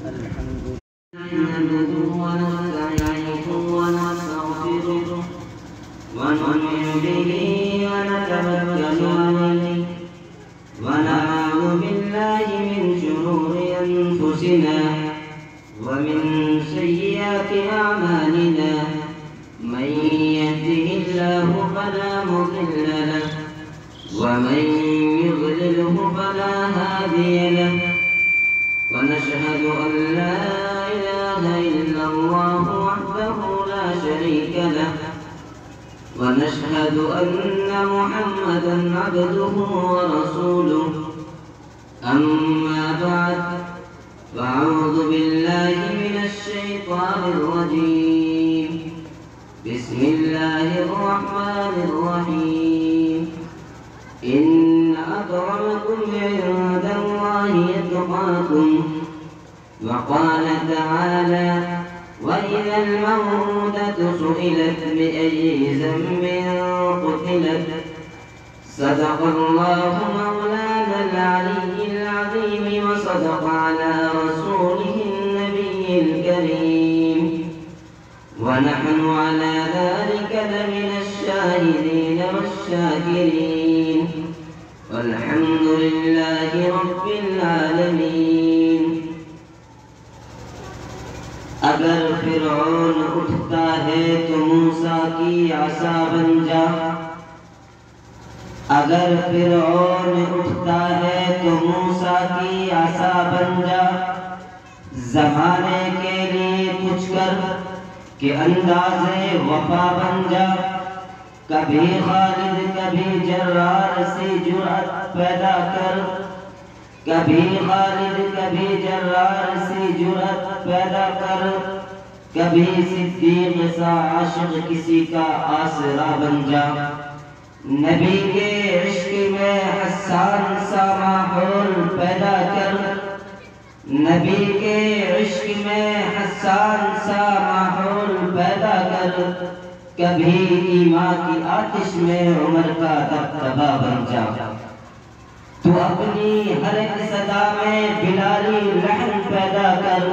نحمده ونستعينه ونستغفره ونؤمن به ونتوكل عليه ونعوذ بالله من شرور أنفسنا ومن سيئات أعمالنا من يهده الله فلا مضل له ومن يضلله فلا هادي له ونشهد أن لا إله إلا الله وحده لا شريك له ونشهد أن محمدا عبده ورسوله أما بعد فأعوذ بالله من الشيطان الرجيم بسم الله الرحمن الرحيم إن أكرمكم عند الله يتقاكم وقال تعالى وإذا الموءودة سئلت بأي ذنب قتلت صدق الله مولانا العلي العظيم وصدق على رسوله النبي الكريم ونحن على ذلك لمن الشاهدين والشاكرين والحمد لله رب العالمين اگر فرعون اٹھتا ہے تو موسیٰ کی عصا بن جا اگر فرعون اٹھتا ہے تو موسیٰ کی عصا بن جا زمانے کے لیے کچھ کر کہ انداز وفا بن جا کبھی خالد کبھی جرار سی جرأت پیدا کر کبھی خالد کبھی جرار سی جرأت پیدا کر کبھی صدیق سا عاشق کسی کا آسرا بن جا نبی کے عشق میں حسان سا ماحول پیدا کر نبی کے عشق میں حسان سا ماحول پیدا کر کبھی ایمان کی آتش میں عمر کا دبدبا بن جا تو اپنی ہر ایک صدا میں بلالی لحن پیدا کر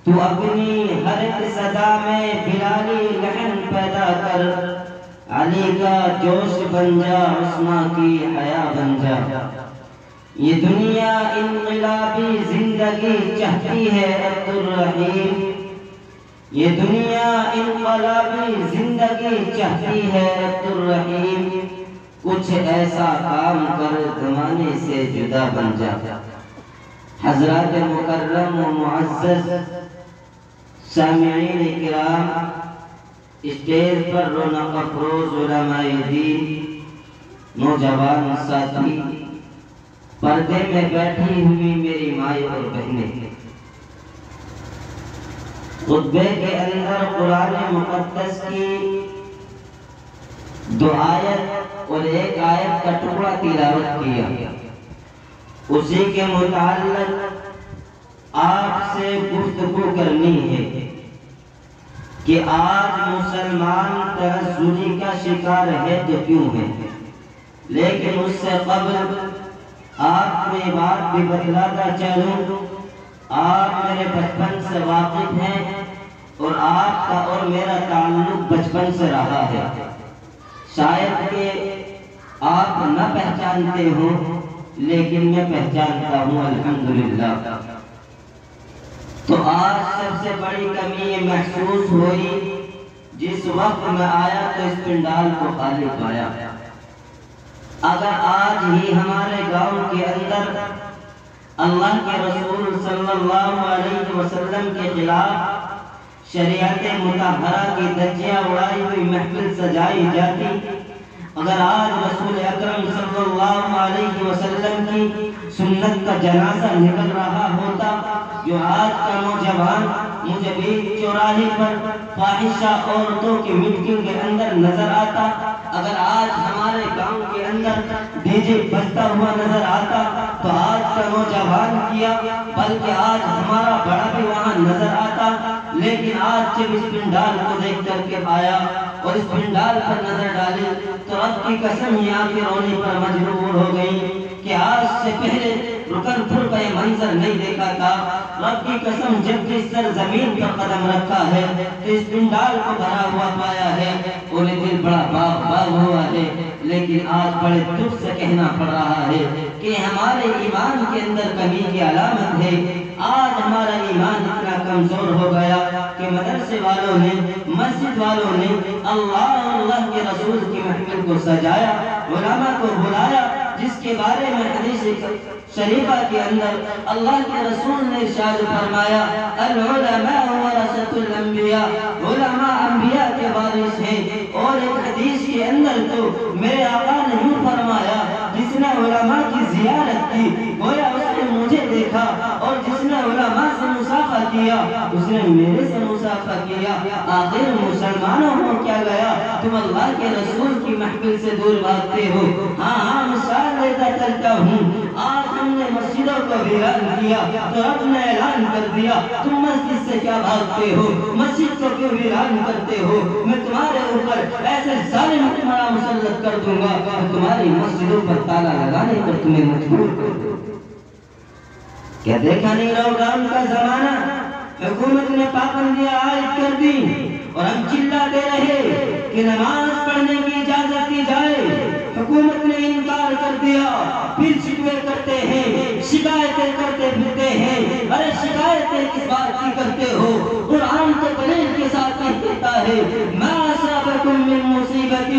تو اپنی ہر ایک صدا میں بلالی لحن پیدا کر علی کا جوش بن جا عثمان کی حیا بن جا یہ دنیا انقلابی زندگی چاہتی ہے عبدالرحیم یہ دنیا انقلابی زندگی چاہتی ہے عبدالرحیم کچھ ایسا کام کر زمانے سے جدا بن جا حضرات مکرم و معزز سامعین کرام اسٹیج پر رونق افروز علماء دین نوجوان ساتھی پردے میں بیٹھی ہوئی میری مائیں اور بہنیں خطبے کے اندر قرآن مقدس کی 2 آیت اور 1 آیت کا ٹکڑا تلاوت کیا اسی کے متعلق آپ سے گفتگو کرنی ہے کہ آج مسلمان تنزلی کا شکار ہے تو کیوں ہے لیکن اس سے قبل آپ کو یہ بات بھی بتلاتا چلوں آپ میرے بچپن سے واقف ہیں اور آپ کا اور میرا تعلق بچپن سے رہا ہے شاید کہ آپ نہ پہچانتے ہوں لیکن میں پہچانتا ہوں الحمدللہ تو آج سب سے بڑی کمی یہ محسوس ہوئی جس وقت میں آیا تو اس پنڈال کو خالی پایا اگر آج ہی ہمارے گاؤں کے اندر اللہ کے رسول صلی اللہ علیہ وسلم کے خلاف شریعت مطہرہ کی دھجیاں اڑائی ہوئی محفل سجائی جاتی اگر آج رسول اکرم صلی اللہ علیہ وسلم کی سنت کا جنازہ نکل رہا ہوتا جو آج کا نوجوان مجھے بیچ چوراہے پر فاحشہ عورتوں کی میٹنگ کے اندر نظر آتا اگر آج ہمارے گاؤں کے اندر ڈی جے بجتا ہوا نظر آتا تو آج کا نوجوان کیا بلکہ آج ہمارا بڑا بھی وہاں نظر آتا لیکن آج جب اس پنڈال کو دیکھ کر کے آیا اور اس پنڈال پر نظر ڈالی تو رب کی قسم یہ آنکھیں رونے پر مجبور ہو گئی کہ آج سے پہلے رکن پھر یہ منظر نہیں دیکھا تھا. رب کی قسم جب جس سرزمین پر قدم رکھا ہے اس پنڈال کو بھرا ہوا پایا ہے اور یہ دل بڑا باغ ہوا ہے. لیکن آج بڑے دکھ سے کہنا پڑ رہا ہے کہ ہمارے ایمان کے اندر کمی کی علامت ہے. آج ہمارا ایمان اتنا کمزور ہو گیا کہ مدرسے والوں نے مسجد والوں نے اللہ کے رسول کی محفل کو سجایا, علماء کو بلایا, جس کے بارے میں حدیث شریفہ کے اندر اللہ کے رسول نے ارشاد فرمایا العلماء ورثۃ الانبیاء, علماء انبیاء کے وارث ہیں. اور ایک حدیث کے اندر تو میرے آقا نے یوں فرمایا جس نے علماء کی زیارت کی گویا اس نے مجھے دیکھا, اور جس نے علماء سے مصافحہ کیا اس نے میرے سے مصافحہ کیا. آخر مسلمانوں کو کیا گیا, تم اللہ کے رسول کی محفل سے دور بھاگتے ہو. ہاں مثال دیتا چلتا ہوں, آج ہم نے مسجدوں کو ویران کیا تو رب نے اعلان کر دیا تم مسجد سے کیا بھاگتے ہو, مسجد کو کیوں ویران کرتے ہو, میں تمہارے اوپر ایسے ظالم حکمراں مسلط کر دوں گا تمہاری مسجدوں پر تالا لگانے پر تمہیں مجبور کر دوں. کیا دیکھا نہیں لاک ڈاؤن کا زمانہ, حکومت نے پابندیاں عائد کر دی اور ہم چلاتے رہے کہ نماز پڑھنے کی اجازت دی جائے, حکومت نے انکار کر دیا. پھر شکوے کرتے ہیں, شکایتیں کرتے پھرتے ہیں. ارے شکایتیں کس بات کی کرتے ہو, قرآن تو دلیل کے ساتھ کہتا ہے ما اصابکم من مصیبت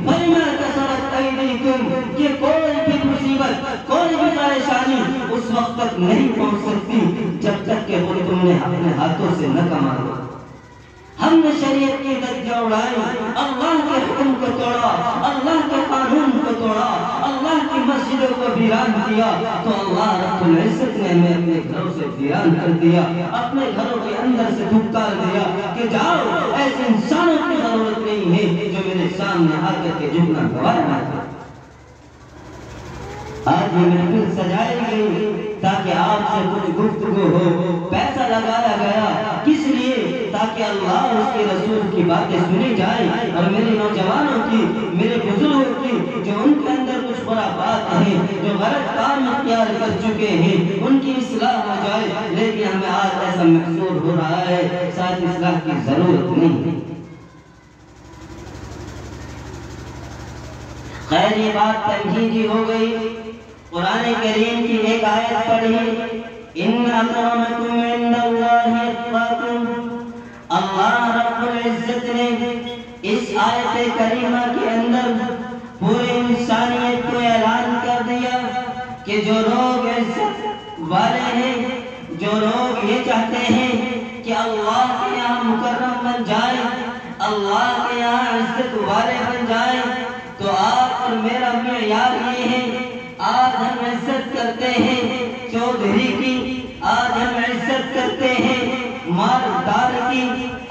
فبما کسبت ایدیکم, کہ کوئی بھی مصیبت کوئی بھی پریشانی اس وقت تک نہیں پہنچ سکتی جب تک کہ وہ تم نے اپنے ہاتھوں سے نہ کمایا. ہم نے شریعت کی دھجیاں اڑائی, اللہ کے حکم کو توڑا, اللہ کے قانون کو توڑا, اللہ کی مسجدوں کو ویران کیا, تو اللہ رب العزت نے ہمیں اپنے گھروں سے ویران کر دیا, اپنے گھروں کے اندر سے دھکار دیا کہ جاؤ ایسے انسانوں کی ضرورت نہیں ہے جو میرے سامنے آ کر کے جھکنا گوارا نہ کرے. آج یہ محفل سجائی گئی تاکہ آپ سے کچھ گفتگو ہو. پیسہ لگایا گیا کس لیے, تاکہ اللہ اس کے رسول کی باتیں سنی جائیں اور میرے نوجوانوں کی, میرے بزرگوں کی جو ان کے اندر کچھ خرافات ہیں, جو غلط کام اختیار کر چکے ہیں, ان کی اصلاح ہو جائے. لیکن ہمیں آج ایسا محسوس ہو رہا ہے شاید اصلاح کی ضرورت نہیں. خیر یہ بات تمہیدی ہو گئی. قرآن کریم کی ایک آیت پڑھی ان اکرمکم عند اللہ اتقاکم. اللہ رب العزت نے اس آیت کریمہ کے اندر پورے انسانیت کو اعلان کر دیا کہ جو لوگ عزت والے ہیں, جو لوگ یہ چاہتے ہیں کہ اللہ کے یہاں مکرم بن جائیں, اللہ کے یہاں عزت والے بن جائیں, تو آپ اور میرا معیار یہ ہے. آج ہم عزت کرتے ہیں چودھری کی, آج ہم عزت کرتے ہیں مالدار کی,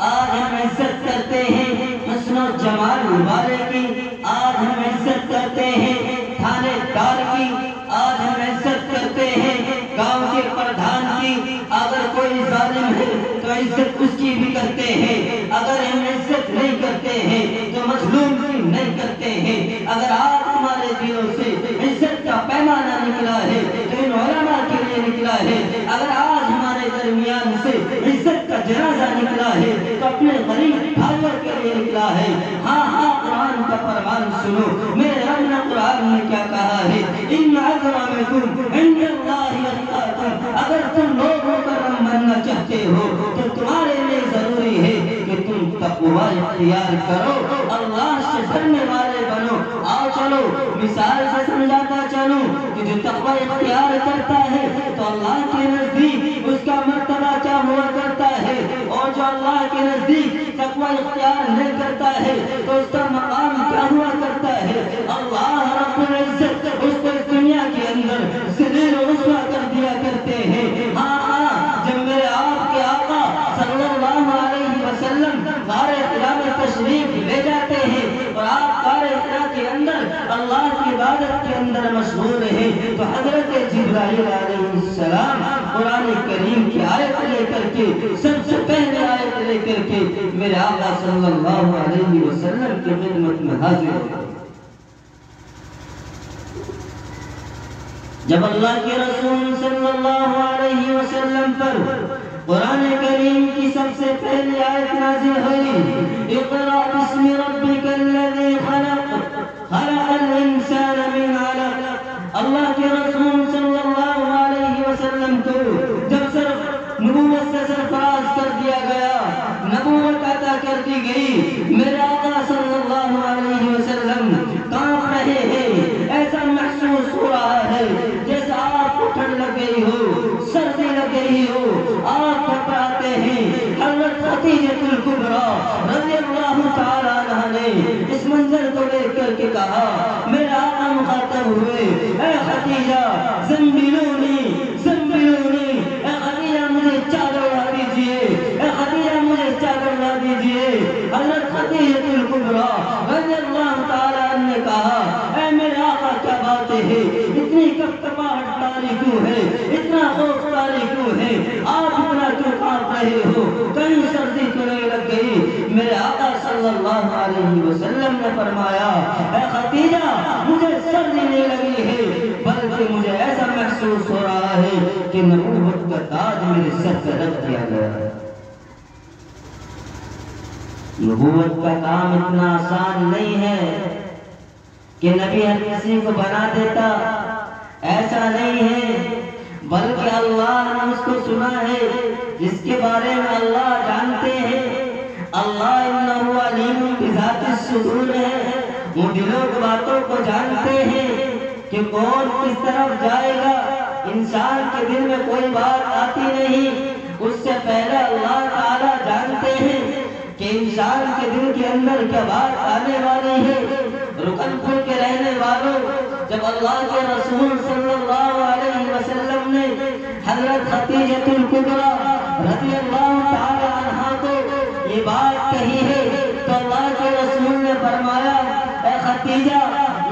آج ہم عزت کرتے ہیں حسن و جمال والے کی, آج ہم عزت کرتے ہیں تھانے دار کی, آج ہم عزت کرتے ہیں گاؤں کے پردھان کی. اگر کوئی ظالم ہے تو عزت اس کی بھی کرتے ہیں, اگر ہم عزت نہیں کرتے ہیں تو مظلوم کی نہیں کرتے ہیں. اگر آج ہمارے دلوں سے عزت کا پیمانہ نکلا ہے تو ان علماء کے لیے نکلا ہے. اگر آج ہمارے درمیان سے عزت کا جنازہ نکلا ہے تو اپنے غریب بھائیوں کے لیے نکلا ہے. ہاں قرآن کا فرمان سنو, میرے رب نے قرآن میں کیا کہا ہے ان اکرمکم عند اللہ اتقاکم. اگر تم لوگوں کا رب بننا چاہتے ہو تو تمہارے لیے ضروری ہے کہ تم تقوی اختیار کرو, اللہ سے ڈرنے والے بنو. آؤ چلو مثال سے سمجھاتا چلوں کہ جو تقوی اختیار کرتا ہے تو اللہ کے نزدیک اس کا مرتبہ کیا ہوا کرتا ہے, اور جو اللہ کے نزدیک تقوی اختیار نہیں کرتا ہے تو اس کا مقام کیا ہوا کرتا ہے. اللہ رب العزت اس کو اس دنیا کے اندر ذلیل و رسوا کر دیا کرتے ہیں. جب میرے آپ کے آقا صلی اللہ علیہ وسلم غار حرا میں تشریف لے جاتے ہیں اور آپ غار حرا کے اندر اللہ کی عبادت کے اندر مشغول ہیں, تو حضرت جبرائیل علیہ السلام قرآن کریم کی آیت لے کر کے, سب سے پہلے آیت لے کر کے میرے آقا صلی اللہ علیہ وسلم کی خدمت میں حاضر ہوئے. جب اللہ کے رسول صلی اللہ علیہ وسلم پر قرآن کریم کی سب سے پہلی آیت نازل ہوئی، اقرأ بسم ربک الذی خلق خلق الانسان من علق، اللہ کے رسول صلی اللہ علیہ وسلم کو جب صرف نبوت سے سرفراز کر دیا گیا، نبوت عطا کر دی گئی، میرے آقا صلی اللہ علیہ وسلم کانپ رہے ہیں، ایسا محسوس ہو رہا ہے جیسے آپ کو ٹھنڈ لگ گئی ہو، سردی لگ گئی ہو، آپ گھبراتے ہیں۔ حضرت خدیجہ الکبریٰ رضی اللہ تعالی عنہا نے اس منظر کو دیکھ کر کے کہا، میرے آقا مخاطب ہوئے، اے خدیجہ زنبلونی زنبلونی، اے خدیجہ مجھے چادر اڑا دیجئے، اے خدیجہ مجھے چادر اڑا دیجئے۔ حضرت خدیجہ الکبریٰ رضی اللہ تعالی عنہ نے کہا، اے میرے آقا کیا باتیں ہیں، اتنی کپکپاہٹ تاری کیوں ہے، اتنا خوف تاری کیوں ہے، آپ اتنا کیوں کانپ رہے ہو، کہیں سردی تو نہیں لگ گئی؟ میرے آقا صلی اللہ علیہ وسلم نے فرمایا، اے خدیجہ مجھے سردی نہیں لگی ہے، بلکہ مجھے ایسا محسوس ہو رہا ہے کہ نبوت کا تاج میرے سر پر رکھ دیا گیا ہے۔ نبوت کا کام اتنا آسان نہیں ہے کہ نبی ہر کسی کو بنا دیتا، ایسا نہیں ہے، بلکہ اللہ نے اس کو سنا ہے، جس کے بارے میں اللہ جانتے ہیں۔ اللہ انہ علیم بذات الصدور ہے، وہ دلوں کی باتوں کو جانتے ہیں کہ کون کس طرف جائے گا۔ انسان کے دل میں کوئی بات آتی نہیں، اس سے پہلے اللہ تعالی جانتے ہیں کہ انسان کے دل کے اندر کیا بات آنے والی ہے۔ رکن پور کے رہنے والوں، جب اللہ کے رسول صلی اللہ علیہ وسلم نے حضرت خدیجہ الکبریٰ رضی اللہ تعالی عنہا کو یہ بات کہی ہے تو اللہ کے رسول نے فرمایا، اے خدیجہ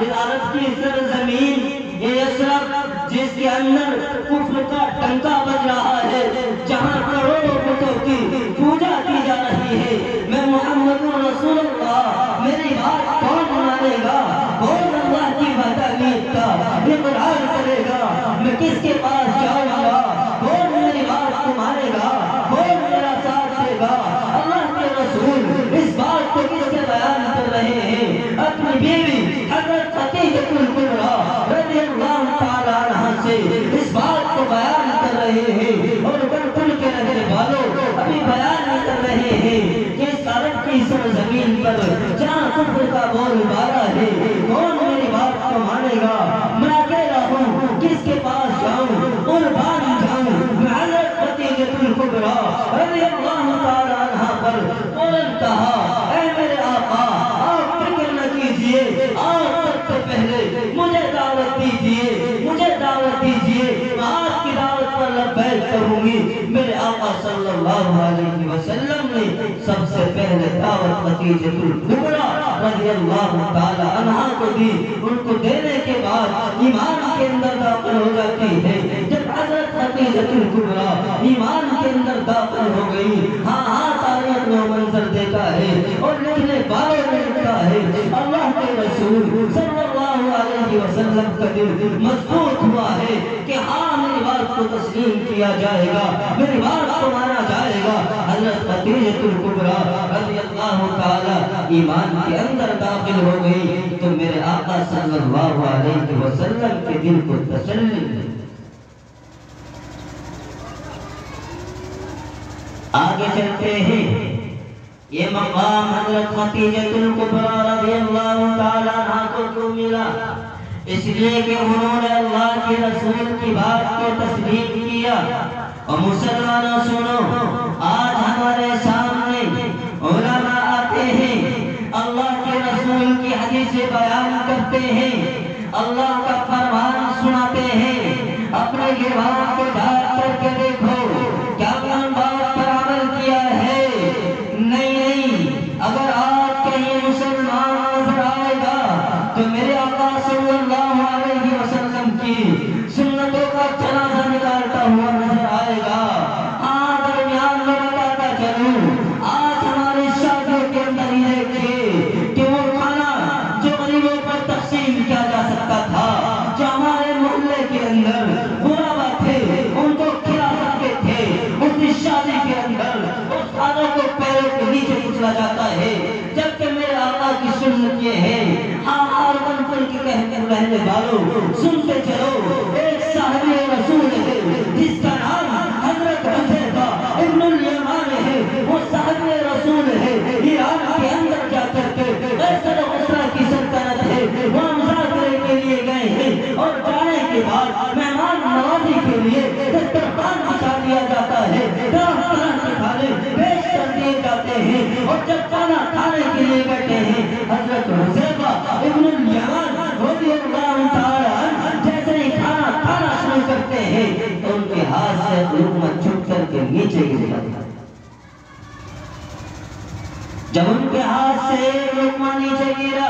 یہ عرب کی سرزمین، یہ یثرب جس کے اندر کفر کا ڈنکا بج رہا ہے، جہاں کروڑوں بتوں کی پوجا کی جا رہی ہے، میں محمد رسول اللہ، میری بات کون مانے گا، کون اللہ کی وحدانیت کا اقرار کرے گا، میں کس کے پاس جاؤں گا، کون میری بات کو مانے گا، کون میرا ساتھ دے گا؟ اللہ کے رسول اس بات کو کس سے بیان کر رہے ہیں؟ اپنی بیوی حضرت خدیجہ الکبریٰ رضی اللہ تعالی عنہا سے اس بات کو بیان کر رہے ہیں، اور کل کے رہنے والوں ابھی بیان کر رہے ہیں کہ اس عرب کی سرزمین پر جہاں کفر کا بول بالا ہے، کون میری بات کو مانے گا؟ میں اکیلا ہوں، کس کے پاس جاؤں، قربان جاؤں؟ میں حضرت خدیجہ الکبریٰ رضی اللہ تعالی عنہا پر فوراً کہا، اے میرے آقا آپ فکر نہ کیجئے، آپ سب سے پہلے مجھے دعوت دیجئے، مجھے دعوت دیجئے، میں آپ کی دعوت پر لبیک کروں گی۔ میرے آقا صلی اللہ علیہ وسلم نے سب سے پہلے دعوت خدیجہ الکبریٰ رضی اللہ تعالی عنہا کو دی۔ ان کو دینے کے بعد ایمان کے اندر داخل ہو جاتی ہے۔ جب حضرت خدیجہ الکبریٰ ایمان کے اندر داخل ہو گئی، ہاں تاریخ نے منظر دیکھا ہے اور لکھنے والوں نے لکھا ہے، اللہ کے رسول صلی اللہ علیہ وسلم کا دل مضبوط ہوا ہے کہ ہاں میری بات کو تسلیم کیا جائے گا، میری بات کو مانا جائے گا۔ حضرت خدیجہ الکبریٰ رضی اللہ تعالی ایمان کے اندر داخل ہو گئی تو میرے آقا صلی اللہ علیہ وسلم کے دل کو تسلی ملی۔ آگے چلتے ہیں، یہ مقام حضرت خدیجہ الکبریٰ رضی اللہ تعالی عنہا کو کیوں ملا؟ اس لیے کہ انہوں نے اللہ کے رسول کی بات کو تسلیم کیا۔ اور مسلمانوں سنو، آج ہمارے سامنے علماء آتے ہیں، اللہ کے رسول کی حدیث بیان کرتے ہیں، اللہ کا فرمان سناتے ہیں، اپنے گربان کو ڈھانپ کر کے دیکھو کیا ان بات پر عمل کیا ہے؟ نہیں، اگر آج کہیں مسلمان نظر آئے گا تو میرے آقا صلی اللہ علیہ وسلم کی سنتوں کا جنازہ نکالتا ہوا نظر آئے گا۔ درمیان میں بتاتا چلوں، آج ہماری شادیوں کے اندر یہ دیکھیے کہ وہ کھانا جو غریبوں پر تقسیم کیا اس شادی کے اندر استادوں کو پیروں کے نیچے کچلا جاتا ہے، جبکہ میرے آقا کی سنت یہ ہے، اور بن کے کہتے رہنے والوں سنتے چلو، ایک صحابی رسول ہے جس کا نام حضرت حذیفہ ابن الیمان ہے، وہ صحابی رسول ہے، ایران کے اندر جا کر کے قیصر و کسریٰ کی سلطنت ہے، وہاں مذاکرے کے لیے گئے ہیں، اور جانے کے بعد مہمان نوازی کے لیے دسترخوان بچھا دیا جاتا ہے، طرح طرح کے کھانے پیش کر دیے جاتے ہیں، اور جب کھانا کھانے کے لیے بیٹھے ہیں حضرت حذیفہ ابن الیمان رضی اللہ تعالی عنہ جیسے ہی کھانا کھانا شروع کرتے ہیں تو ان کے ہاتھ سے لقمہ چھپ کر کے نیچے گر جاتا ہے۔ جب ان کے ہاتھ سے لقمہ نیچے گرا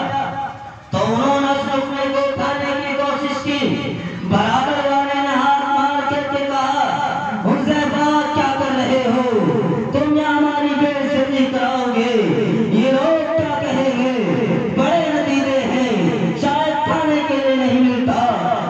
تو انہوں نے اس لقمے کو اٹھانے کی کوشش کی، برابر والے نے ہاتھ مار کے کہا حذیفہ کیا کر رہے ہو، تم یہاں ہماری بے عزتی کراؤ گے، یہ لوگ کیا کہیں گے، بڑے ندیدے ہیں، شاید کھانے کے لیے نہیں ملتا،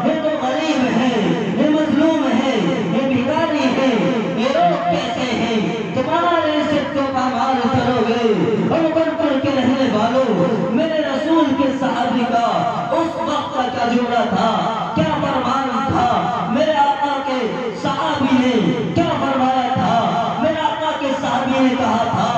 یہ تو غریب ہیں، یہ مظلوم ہیں، یہ بھکاری ہیں، یہ لوگ کیسے ہیں، تمہارے عزت کو پامال کرو گے۔ اور بن کے رہنے والوں، میرے رسول کے صحابی کا اس وقت کا جملہ تھا، کیا فرمان تھا، میرے آقا کے صحابی نے کیا فرمایا تھا، میرے آقا کے صحابی نے کہا تھا،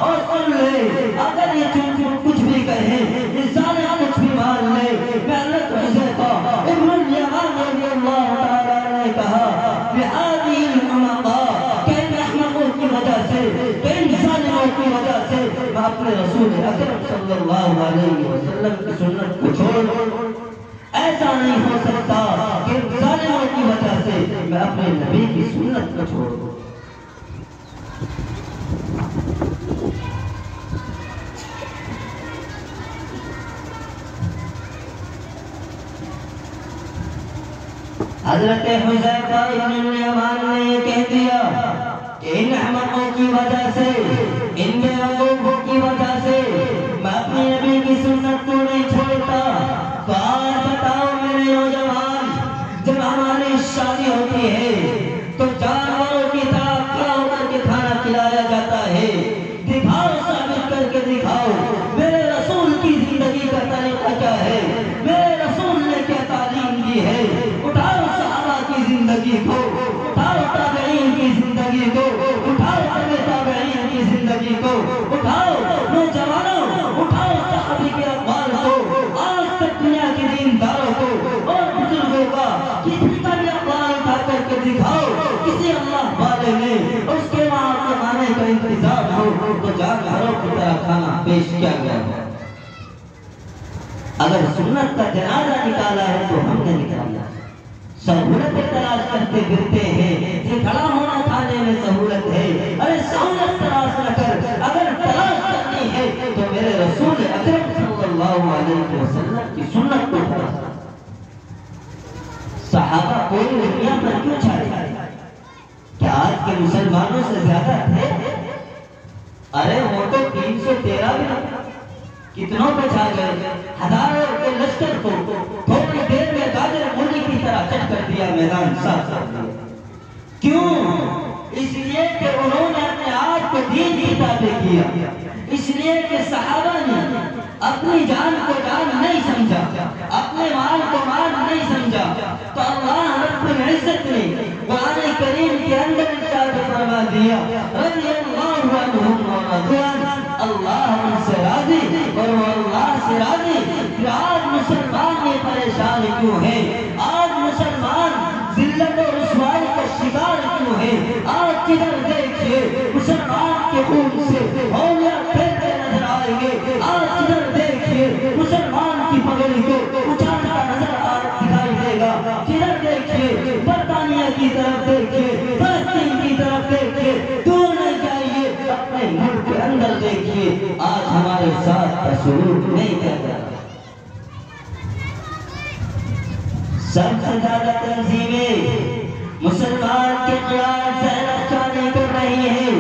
اور سن لے اگر یہ کچھ بھی کہیں، انسان کچھ بھی مان لے، میں حضرت حذیفہ ابن الیمان رضی اللہ تعالیٰ نے کہا بِهَذِهِ الْحُمَقَاءِ کہ ان احمقوں کی وجہ سے، کہ ان ظالموں کی وجہ سے میں اپنے رسول اکرم صلی اللہ علیہ وسلم کی سنت کو چھوڑ دوں، ایسا نہیں ہو سکتا کہ ان ظالموں کی وجہ سے میں اپنے نبی کی سنت کو چھوڑ دوں۔ حضرت حذیفہ ابن الیمان نے یہ کہہ دیا کہ ان احمقوں کی وجہ سے، ان بے وقوفوں کی وجہ سے میں اپنی نبی کی سنت کو نہیں چھوڑتا۔ تو آج بتاؤ میرے نوجوان، جب ہماری شادی ہوتی ہے تو جانوروں کی طرح کھڑا ہو کر کے کھانا کھلایا جاتا ہے، دکھاؤ، ثابت کر کے دکھاؤ میرے رسول کی زندگی کا طریقہ کیا ہے، میرے رسول نے کیا تعلیم دی ہے۔ اٹھاؤ صحابہ کی زندگی کو، اٹھاؤ تابعین کی زندگی کو، اٹھاؤ تابعین کی زندگی کو، اٹھاؤ نوجوانوں، اٹھاؤ صحابی کے اقوال کو، آج تک دنیا کے دینداروں کو اور بزرگوں کا کسی کا بھی اقوال اٹھا کر کے دکھاؤ، کسی اللہ والے نے اس کے وہاں کے کھانے کا انتظام ہو تو جانوروں کی طرح کھانا پیش کیا گیا ہے۔ اگر سنت کا جنازہ نکالا ہے تو ہم نے نکالا، سہولتیں تلاش کرتے پھرتے ہیں کہ کھڑا ہونا کھانے میں سہولت ہے، ارے سہولت تلاش نہ کر، اگر تلاش کرنی ہے تو میرے رسول اکرم صلی اللہ علیہ وسلم کی سنت کو تلاش کر۔ صحابہ پوری دنیا پر کیوں چھائے؟ کیا آج کے مسلمانوں سے زیادہ تھے؟ ارے وہ تو 313 بھی کتنوں پہ چھا گئے، ہزاروں کے لشکر کو تھوڑی دیر میں گاجر مولی کی طرح چٹ کر دیا، میدان صاف کر دیا۔ کیوں؟ اس لیے کہ انہوں نے اپنے آپ کو دین کی تابع کیا، اس لیے کہ صحابہ نے اپنی جان کو جان نہیں سمجھا، اپنے مال کو مال نہیں سمجھا، تو اللہ رب العزت نے قرآن کریم کے اندر ارشاد فرما دیا رضی اللہ عنہم ورضوا عنہ، اللہ ان سے راضی اور وہ اللہ سے راضی۔ پھر آج مسلمان یہ پریشان کیوں ہیں؟ آج مسلمان ذلت و رسوائی کا شکار کیوں ہیں؟ آج کدھر دیکھیے مسلمان کے خون سے ہولیاں کھیلتے نظر آئیں گے، آج کدھر دیکھیے مسلمان کی پگڑی کو اچھالتا نظر دکھائی دے گا، کدھر دیکھیے برطانیہ کی طرف دیکھیے، فلسطین کی طرف دیکھیے، دور نہیں جائیے، اپنے ملک کے اندر دیکھیے آج ہمارے ساتھ کا سلوک نہیں کرتا۔ سب سے زیادہ تنظیمیں مسلمان کے خلاف زہر افشانی کر رہی ہیں،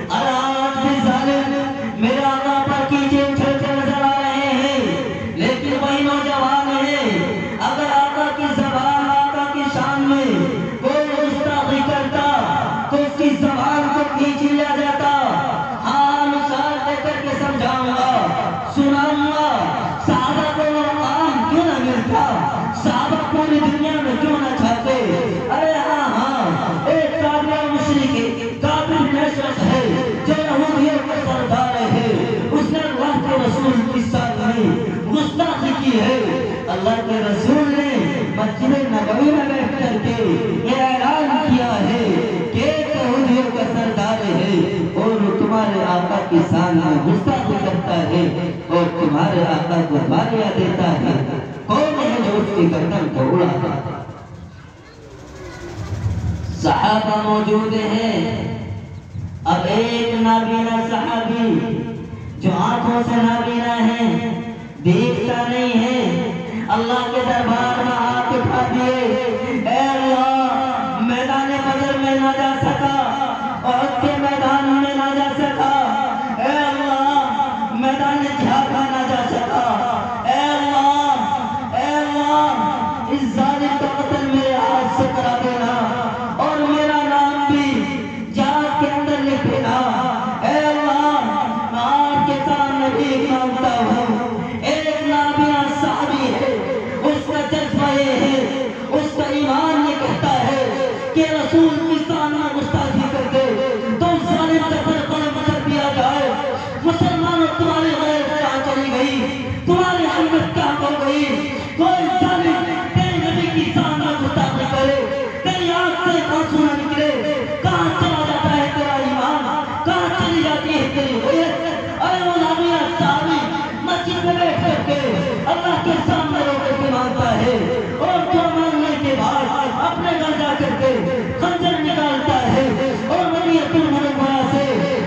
اور آج بھی ظالم میرے آقا پر کیچے اچھلتے نظر آ رہے ہیں، لیکن وہی نوجوان ہیں اگر آقا کی زبان، آقا کی شان میں کوئی گستاخی کرتا تو اس کی زبان کو مشرک کافر نشرت ہے جو یہودیوں کا سردار ہے، اس نے اللہ کے رسول کی شان میں گستاخی کی ہے۔ اللہ کے رسول نے مسجد نبوی میں بیٹھ کر کے یہ اعلان کیا ہے کہ یہودیوں کا سردار ہے اور وہ تمہارے آقا کی شان میں گستاخی کرتا ہے اور تمہارے آقا کو گالیاں دیتا ہے۔ کون ہے جو اس کی گردن کو اڑاتا ہے؟ صحابہ موجود ہیں۔ اب ایک نابینا صحابی جو آنکھوں سے نابینا ہے، دیکھتا نہیں ہے، اللہ کے دربار میں ہاتھ اٹھا دیے، اے اللہ میدان بدر میں نہ جا سکا، احد کے میدان میں نہ جا سکا، اے اللہ میدان جھاگا نہ جا سکا، اے اللہ اس ظالم کا قتل میرے ہاتھ سے کرا دینا اور میرا نام بھی جہاد کے اندر لکھ دینا۔ اے اللہ میں آپ کے سامنے بھی مانگتا ہوں۔ ایک نابینا صحابی ہے، اس کا جذبہ یہ ہے، اس کا ایمان یہ کہتا ہے کہ رسول کی شان میں گستاخی کر دے تو ظالم کا سر قلم کر دیا جائے۔ مسلمانوں تمہاری غیرت کہاں چلی گئی، تمہاری ہمت کہاں ہو گئی؟ کوئی ظالم تیرے نبی کی شان میں گستاخی کرے، تیری آنکھ سے آنسو نہ نکلے، کہاں چلا جاتا ہے تیرا ایمان، کہاں چلی جاتی ہے تیری غیرت؟ اے وہ نابینا صحابی مسجد میں بیٹھ کر کے اللہ کے سامنے رو کر کے مانگتا ہے اور دعا مانگنے کے بعد اپنے گھر جا کر کے خنجر نکالتا ہے اور مدینہ المنورہ سے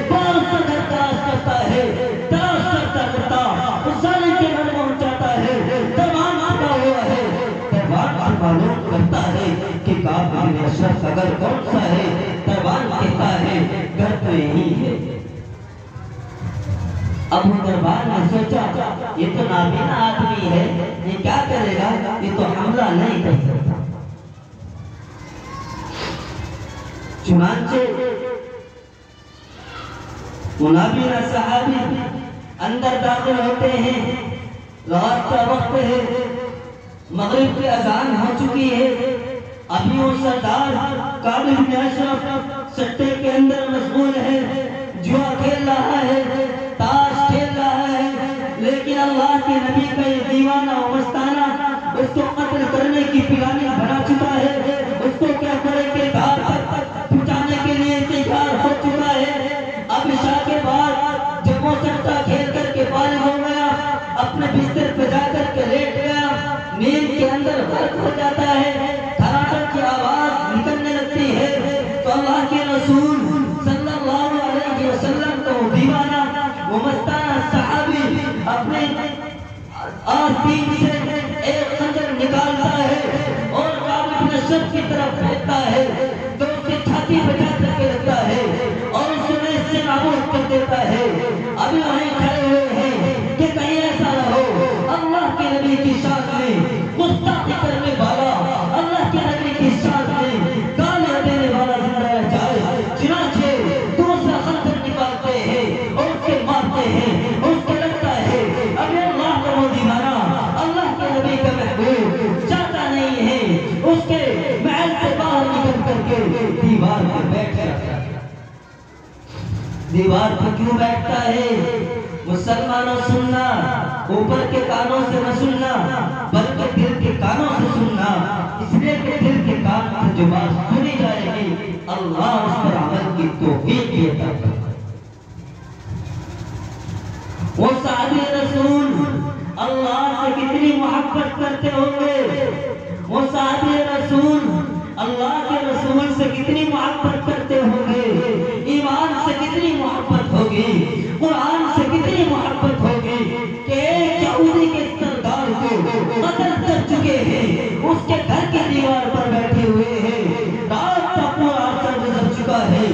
پاس کا گھر تلاش کرتا ہے، تلاش کرتا کرتا اس ظالم کے گھر پہنچ جاتا ہے۔ دربان چھپا ہوا ہے، دربان سے معلوم کرتا ہے کہ کعب بن اشرف کا گھر کون سا ہے۔ دربان کہتا ہے گھر تو یہی ہے۔ اب دربار نے سوچا یہ تو نابینا آدمی ہے، یہ کیا کرے گا، یہ تو حملہ نہیں کر سکتا۔ چنانچہ نابینا صحابی اندر داخل ہوتے ہیں، رات کا وقت ہے، مغرب کی اذان ہو چکی ہے، ابھی وہ سردار کعب بن اشرف سٹے کے اندر مشغول ہے، جوا کھیل رہا ہے، تاش کھیل رہا ہے، لیکن اللہ کے نبی کا یہ دیوانہ و مستانہ اس کو قتل کرنے کی پلانی بنا چکا ہے، اس کو کیا کرے کہ دھار تک پہنچانے کے لیے تیار ہو چکا ہے۔ اب عشاء کے بعد جب وہ سٹا کھیل کر کے فارغ ہو گیا، اپنے بستر پہ جا کر کے لیٹ گیا، نیند کے اندر غرق ہو جاتا ہے، دھڑاکن کی آواز نکلنے لگتی ہے تو اللہ کے رسول صلی اللہ علیہ وسلم کو دیوانہ وہ مستانہ صحابی اپنے آستین سے ایک خنجر نکالتا ہے اور کعب بن اشرف کی طرف پھینکتا ہے تو اس کی چھاتی پہ جا کر کے لگتا ہے اور اس میں سے نابود کر دیتا ہے۔ ابھی وہیں کھڑے ہوئے ہیں کہ کہیں ایسا نہ ہو اللہ کے نبی کی شان میں گستاخی کرنے والا، اللہ کے نبی کی شان میں گالیاں دینے والا زندہ رہ جائے۔ چنانچہ دوسرا خنجر نکالتے ہیں اور اس کے مارتے ہیں، اس کو لگتا ہے ابھی اللہ کا وہ دیوانہ، اللہ کے نبی کا محبوب جاتا نہیں ہے، اس کے محل سے باہر نکل کر کے دیوار پہ بیٹھ جاتا ہے۔ دیوار پہ کیوں بیٹھتا ہے؟ مسلمانوں سننا، اوپر کے کانوں سے نہ سننا بلکہ دل کے کانوں سے سننا، اس لیے کہ دل کے کان سے جو بات سنی جائے گی اللہ اس پر عمل کی توفیق دیتا ہے۔ وہ صحابی رسول اللہ سے کتنی محبت کرتے ہوں گے، وہ صحابی رسول اللہ کے رسول سے کتنی محبت کرتے ہوں گے، ایمان سے کتنی محبت ہوگی، قرآن سے کتنی محبت ہوگی کہ ایک یہودی کے سردار کو قتل کر چکے ہیں، اس کے گھر کی دیوار پر بیٹھے ہوئے ہیں، رات کا پورا عرصہ گزر چکا ہے،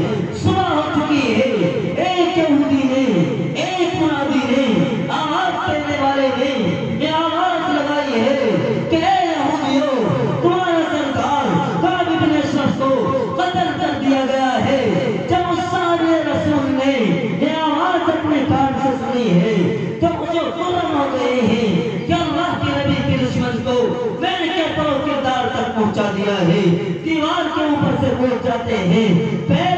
صبح ہو چکی ہے، ایک یہودی نے، ایک منادی نے، آواز دینے والے نے یہ آواز لگائی ہے کہ اے یہودیوں تمہارا سردار کعب بن اشرف کو قتل کر دیا گیا ہے۔ جب اس صحابی رسول نے یہ آواز اپنے کان سے سنی ہے تو مجھے فوراً ہو گئے ہیں کہ اللہ کے نبی کے دشمن کو میں نے کیا کردار تک پہنچا دیا ہے، دیوار کے اوپر سے پہنچ جاتے ہیں، پیر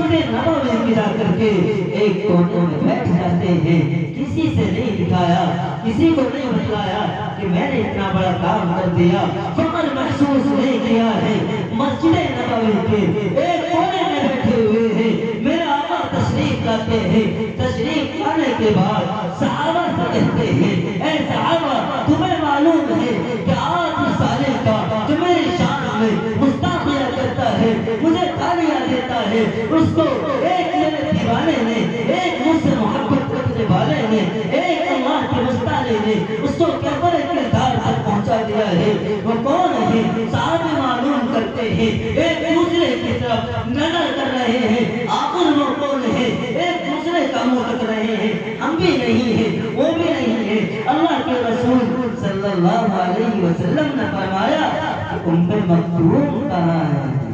مسجد نبوی میں جا کر کے ایک کونے میں بیٹھ جاتے ہیں. کسی سے نہیں دکھایا, کسی کو نہیں بتلایا کہ میں نے اتنا بڑا کام کر دیا. فخر محسوس نہیں کیا ہے. مسجد نبوی کے ایک کونے میں بیٹھے ہوئے ہیں. میرا آقا تشریف لاتے ہیں. تشریف لانے کے بعد صحابہ سے کہتے ہیں, اے صحابہ تمہیں معلوم ہے کہ آج اس ظالم کا جو میری شان میں مستعفیہ کرتا ہے, مجھے گالیاں دیتا ہے, اس کو ایک میرے دیوانے نے, ایک مجھ سے محبت کرنے والے نے, ایک اللہ کے مستعلے نے اس کو قبر کردار تک پہنچا دیا ہے. وہ کون ہے؟ صحابہ معلوم کرتے ہیں, ایک دوسرے کی طرف نظر کر رہے ہیں. آخر وہ کون ہے؟ ایک دوسرے کا منہ تک رہے ہیں. ہم بھی نہیں ہیں, وہ بھی نہیں ہے. اللہ کے رسول صلی اللہ علیہ وسلم نے فرمایا کہ ام مکتوم کہاں ہے؟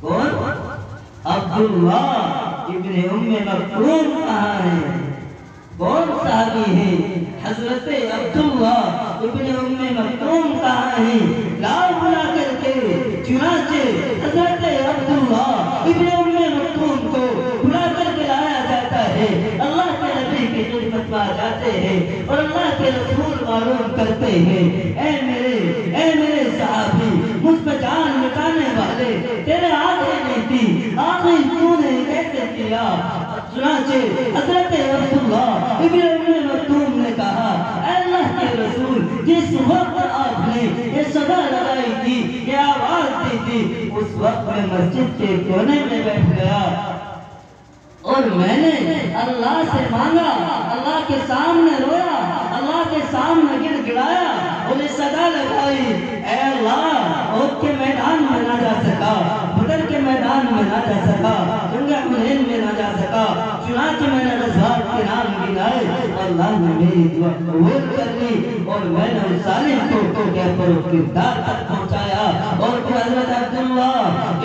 کون؟ عبداللہ ابن ام مکتوم کہاں ہے؟ کون صحابی ہے؟ حضرت عبداللہ ابن ام مکتوم کہاں ہے؟ لاؤ بلا کر کے. چنانچہ حضرت عبداللہ ابن ام مکتوم کو بلا کر کے لایا جاتا ہے. اللہ کے نبی کی خدمت میں جاتے ہیں اور اللہ کے رسول معلوم کرتے ہیں, اے میرے صحابی, مجھ پہ جان مٹانے والے, تیرے آنکھیں نہیں تھی, آنکھیں کیوں نے کیسے کیا؟ چنانچہ حضرت عبداللہ ابن ام مکتوم نے کہا, اے اللہ کے رسول, جس وقت آپ نے یہ صدا لگائی تھی, یہ آواز دی تھی, اس وقت میں مسجد کے کونے میں بیٹھ گیا اور میں نے اللہ سے مانگا, اللہ کے سامنے رویا, اللہ کے سامنے گر گڑایا اور یہ صدا لگائی, اے اللہ, عہد کے میدان میں نہ جا سکا, بدر کے میدان میں نہ جا سکا, جنگ حنین میں نہ جا سکا, چنانچہ میں نے غزوات کے نام گنائے, اللہ نے میری دعا قبول کر لی اور میں نے اس ظالم کو کیفر و کردار تک پہنچایا. اور پھر حضرت عبداللہ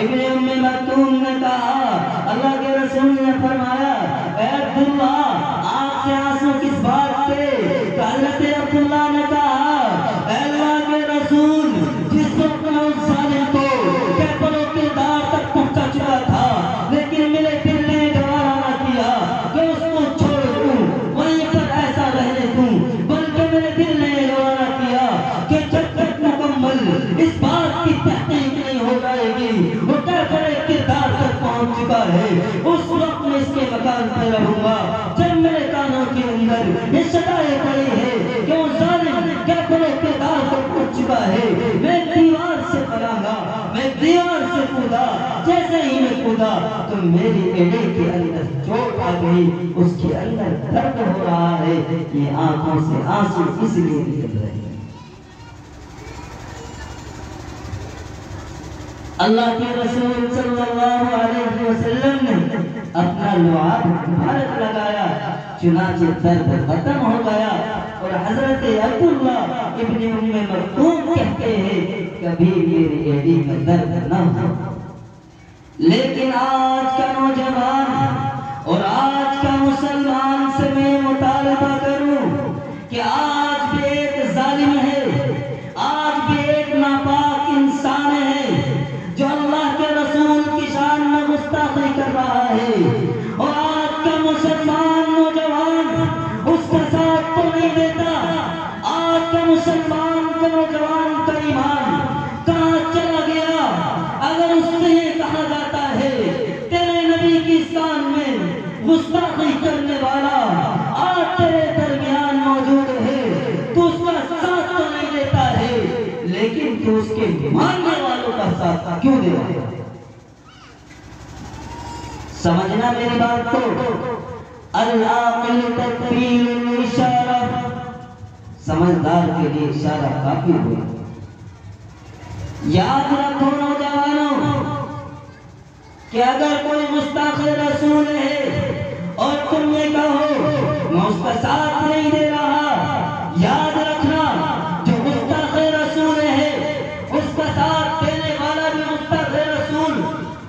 ابن ام مکتوم نے کہا, اللہ کے رسول نے فرمایا, اے عبداللہ, آنکھ سے آنسو کس بات کے؟ حضرت عبداللہ نے کہا, اے اللہ کے رسول, جس وقت میں اس ظالم کو کیفر و کردار تک پہنچا چکا تھا, لیکن میرے دل نے گوارا نہ کیا کہ اس کو چھوڑ دوں, وہیں پر ایسا رہنے دوں, بلکہ میرے دل نے گوارا کیا کہ جب تک مکمل اس بات کی تحقیق نہیں ہو جائے گی وہ کیفر کردار تک پہنچ چکا ہے, اس وقت میں اس کے مکان پہ رہوں گا. جب میرے کانوں کے اندر یہ صدائیں پڑی ہے کہ وہ ظالم کیفر کردار تک پہنچ چکا ہے, میں دیوار سے پڑا گا, میں دیوار سے کودا, جیسے ہی میں کودا تو میری ایڑے کے اندر چوٹ آ گئی, اس کے اندر درد ہو رہا ہے, یہ آنکھوں سے آنسو اس لیے نکل رہے ہیں. اللہ کے رسول صلی اللہ علیہ وسلم نے اپنا لعاب مبارک لگایا, چنانچہ درد ختم ہو گیا. اور حضرت عبداللہ ابن ام مکتوم کہتے ہیں, کبھی میری ایڑی میں درد نہ ہو. لیکن آج کا نوجوان اور آج کا مسلمان سے میں مطالبہ کروں کہ آج بھی ایک ظالم ہے, آج بھی ایک ناپاک انسان ہے جو اللہ کے رسول کی شان میں گستاخی کر رہا ہے, اور آج کا مسلمان نوجوان اس کا ساتھ تو نہیں دیتا. آج کا مسلمان کا نوجوان کا ایمان کہاں چلا گیا؟ اگر اس سے یہ کہا جاتا ہے تیرے نبی کی شان میں گستاخی کرنے والا آج تیرے درمیان موجود ہے, تو اس کا ساتھ تو نہیں دیتا ہے, لیکن تو اس کے ماننے والوں کا ساتھ کیوں دے رہا ہے؟ سمجھنا میری بات کو. العاقل تکفیر الاشارہ, سمجھدار کے لیے اشارہ کافی ہوئی. یاد رکھو نوجوانوں کہ اگر کوئی گستاخ رسول ہے اور تم یہ کہو میں اس کا ساتھ نہیں دے رہا, یاد رکھنا جو گستاخ رسول ہے اس کا ساتھ دینے والا بھی گستاخ رسول,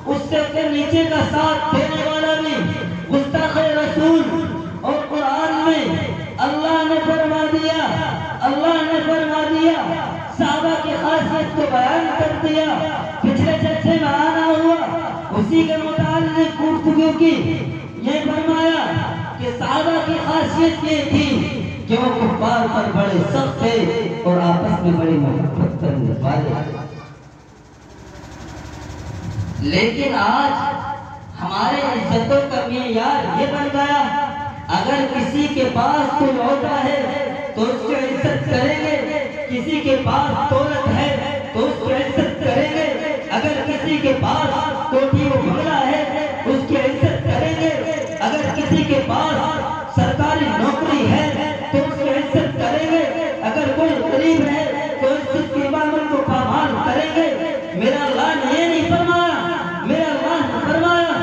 اس سے نیچے کا ساتھ دینے والا بھی گستاخ رسول. اور قرآن میں اللہ نے فرما دیا, اللہ نے فرما دیا, صحابہ کی خاصیت کو بیان کر دیا. پچھلے جلسے میں آنا ہوا, اسی کے متعلق گفتگو کیونکہ یہ فرمایا کہ صحابہ کی خاصیت یہ تھی کہ وہ کفار پر بڑے سخت تھے اور آپس میں بڑی محبت کرنے والے. لیکن آج ہمارے عزتوں کا معیار یہ بن گیا، اگر کسی کے پاس کوئی عہدہ ہے تو اس کی عزت کریں گے، کسی کے پاس دولت ہے تو اس کی عزت کریں گے، اگر کسی کے پاس کوٹھی و بنگلہ ہے اس کی عزت کریں گے، اگر کسی کے پاس سرکاری نوکری ہے تو اس کی عزت کریں گے، اگر کوئی غریب ہے تو اس کی عبادت کو پامال کریں گے. میرا اللہ نے یہ نہیں فرمایا، میرا اللہ نے فرمایا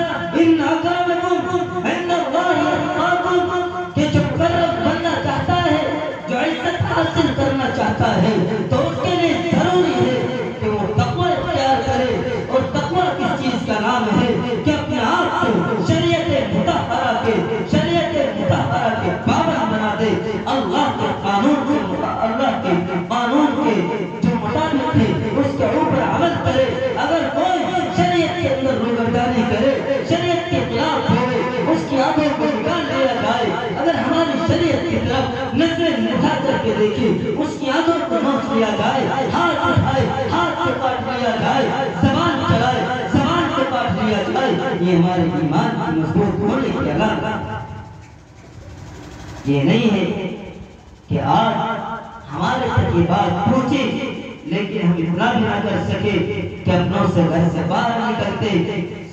ان اکرمکم عند اللہ اتقاکم، کہ جو مقرب بننا چاہتا ہے، جو عزت حاصل کرنا چاہتا ہے تو اس کے لیے ضروری ہے کہ وہ تقوی اختیار کرے. اور تقوی کس چیز کا نام ہے کہ اپنے آپ کو شریعت مطہرہ کے پابند بنا دے، اللہ کے قانون کے جو مطابق ہے اس کے اوپر عمل کرے. اگر کوئی شریعت کے اندر روگردانی کرے، شریعت کے خلاف ہوئے، اس کی آنکھوں کو نکال لیا جائے. اگر ہماری شریعت کی طرف نظریں اٹھا کر کے دیکھیں، اس کی آنکھوں کو نوچ لیا جائے، ہاتھ اٹھائے ہاتھ کو کاٹ لیا جائے، زبان چلائے زبان کو کاٹ لیا جائے، یہ ہمارے ایمان کی مضبوط ہونے کی علامت. یہ نہیں ہے کہ آج ہمارے تک یہ بات پہنچے لیکن ہم اتنا بھی نہ کر سکے کہ اپنوں سے گھر سے باہر نکلتے،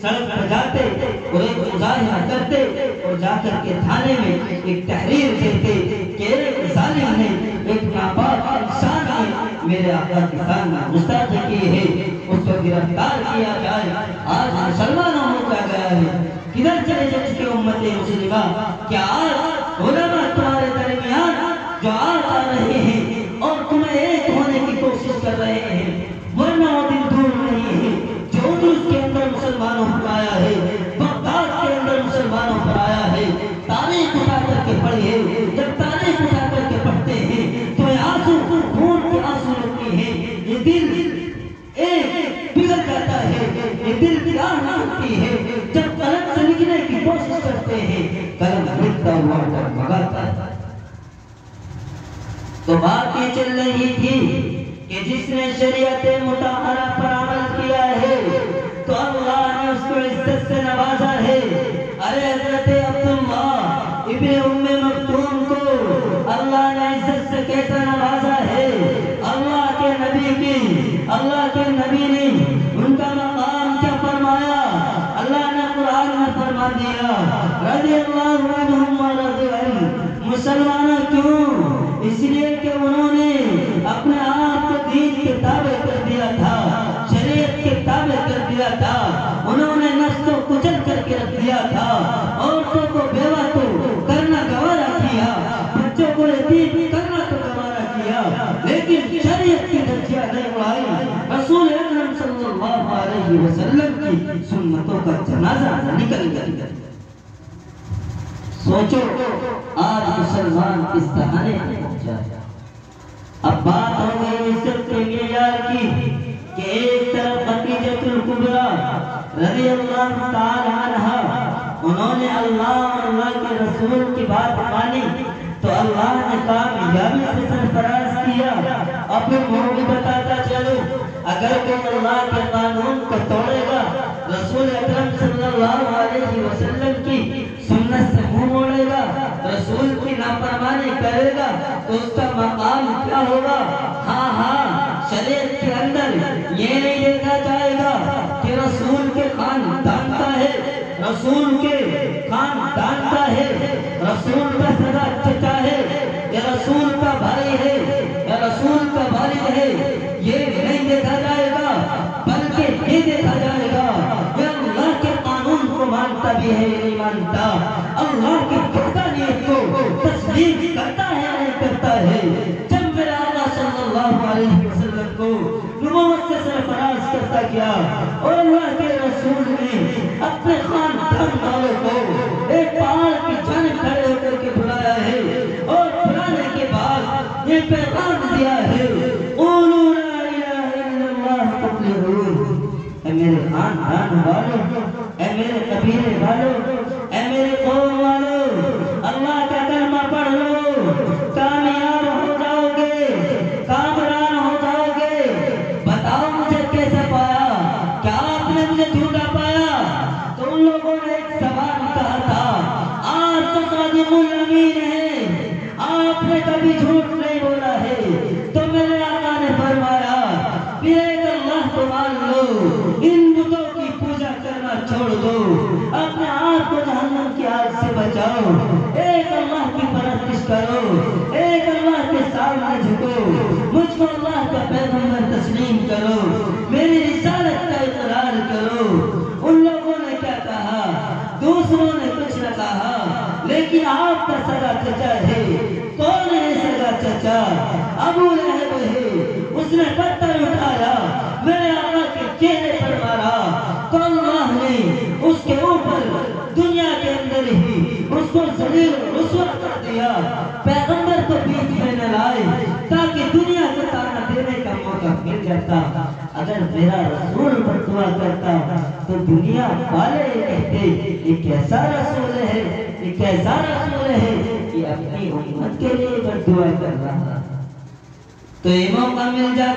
سڑک پر جاتے اور ایک مظاہرہ کرتے اور جا کر کے تھانے میں ایک تحریر دیتے کہ ایک ظالم نے، ایک ناپاک انسان نے میرے آقا کی شان میں گستاخی کی ہے، اس کو گرفتار کیا جائے. آج مسلمانوں ہو کیا گیا ہے، کدھر چلے جائے اس کی امت مسلمہ؟ کیا آج علماء تمہارے درمیان جو آج آ رہے ہیں اور تمہیں ایک ہونے کی کوشش کر رہے ہیں، ورنہ وہ دن دور نہیں ہے جو اردوس کے اندر مسلمانوں پر آیا ہے، بغداد کے اندر مسلمانوں پر آیا ہے. تاریخ اٹھا کر کے پڑھیے، جب تاریخ اٹھا کر کے پڑھتے ہیں تو یہ آنسو خون کے آنسو لگتے ہیں، یہ دل ایک پگھل جاتا ہے، یہ دل کی آہ لگتی ہے. جب قلم سے لکھنے کی کوشش کرتے ہیں قلم لکھتا ہوا ڈگمگاتا ہے. تو بات یہ چل رہی تھی کہ جس نے شریعت مطہرہ پر عمل کیا ہے تو اللہ نے اس کو عزت سے نوازا ہے. ارے حضرت عبداللہ ابن ام مکتوم کو اللہ نے عزت سے کیسا نوازا ہے. اللہ کے نبی نے ان کا مقام کیا فرمایا؟ اللہ نے قرآن میں فرما دیا رضی اللہ عنہم ورضوا عنہ. مسلمانوں کیوں؟ اس لیے کہ انہوں نے اپنے آپ کو دین کے تابع کر دیا تھا، شریعت کے تابع کر دیا تھا. انہوں نے نفس کو کچل کر کے رکھ دیا تھا، عورتوں کو بیوہ کو کرنا گوارا کیا، بچوں کو یتیم کرنا تو گوارا کیا، لیکن شریعت کی دھجیاں نہیں اڑائی. رسول اکرم صلی اللہ علیہ وسلم کی سنتوں کا جنازہ نکل گیا. سوچو آج مسلمان کس دہانے پہ پہنچا ہے. اب بات ہو گئی عزت کے معیار کی کہ ایک طرف خدیجہ الکبریٰ رضی اللہ تعالی عنہا، انہوں نے اللہ اور اللہ کے رسول کی بات مانی تو اللہ نے کامیابی سے سرفراز کیا. اب وہ بھی بتاتا چلو اگر کوئی اللہ کے قانون کو توڑے گا، رسول اکرم صلی اللہ علیہ وسلم کی سنت سے منہ موڑے گا، رسول کی نافرمانی کرے گا تو اس کا مقام کیا ہوگا؟ ہاں شریعت کے اندر یہ نہیں دیکھا جائے گا کہ رسول کے خاندان کا ہے، رسول کے خاندان کا ہے، رسول کا سگا چچا ہے یا رسول کا بھائی ہے یا رسول کا والد ہے، یہ نہیں دیکھا جائے گا، بلکہ یہ دیکھا جائے گا کہ اللہ کے قانون کو مانتا بھی ہے یا نہیں مانتا، اللہ کی وحدانیت کو تسلیم کرتا ہے یا نہیں کرتا ہے. جب میرا آقا صلی اللہ علیہ وسلم کو نبوت سے سرفراز کرتا کیا اور اللہ کے رسول نے اپنے خاندان والوں کو ایک پہاڑ کی جانب کھڑے ہو کر کے بلایا ہے اور بلانے کے بعد یہ پیغام دیا ہے قولوا لا الہ الا اللہ تفلحون. اے میرے خاندان والوں، اے میرے قبیلے والوں، امین ہیں، آپ نے کبھی جھوٹ نہیں بولا ہے۔ تو میرے آقا نے فرمایا کہ ایک اللہ کو مان لو، ان بتوں کی پوجا کرنا چھوڑ دو، اپنے آپ کو جہنم کی آگ سے بچاؤ، ایک اللہ کی پرستش کرو، ایک اللہ کے سامنے جھکو، مجھ کو اللہ کا پیغمبر تسلیم کرو، میری رسالت کا اقرار کرو۔ ان لوگوں نے کیا کہا؟ دوسروں نے کچھ نہ کہا، لیکن آپ کا سگا چچا ہے۔ کون ہے سگا چچا؟ ابو لہب ہے۔ اس نے پتھر اٹھایا، میرے آقا کے چہرے پر مارا، تو اللہ نے اس کے اوپر دنیا کے اندر ہی اس کو ذلیل و رسوا کر دیا۔ پیغمبر کو بیچ میں نہ لائے تاکہ دنیا کو تانا دینے کا موقع مل جاتا۔ اگر میرا رسول بددعا کرتا تو دنیا والے کہتے یہ کیسا رسول ہے، یہ کیسا رسول ہے کہ اپنی امت کے لیے بددعا کر رہا۔ تو یہ موقع مل جاتا۔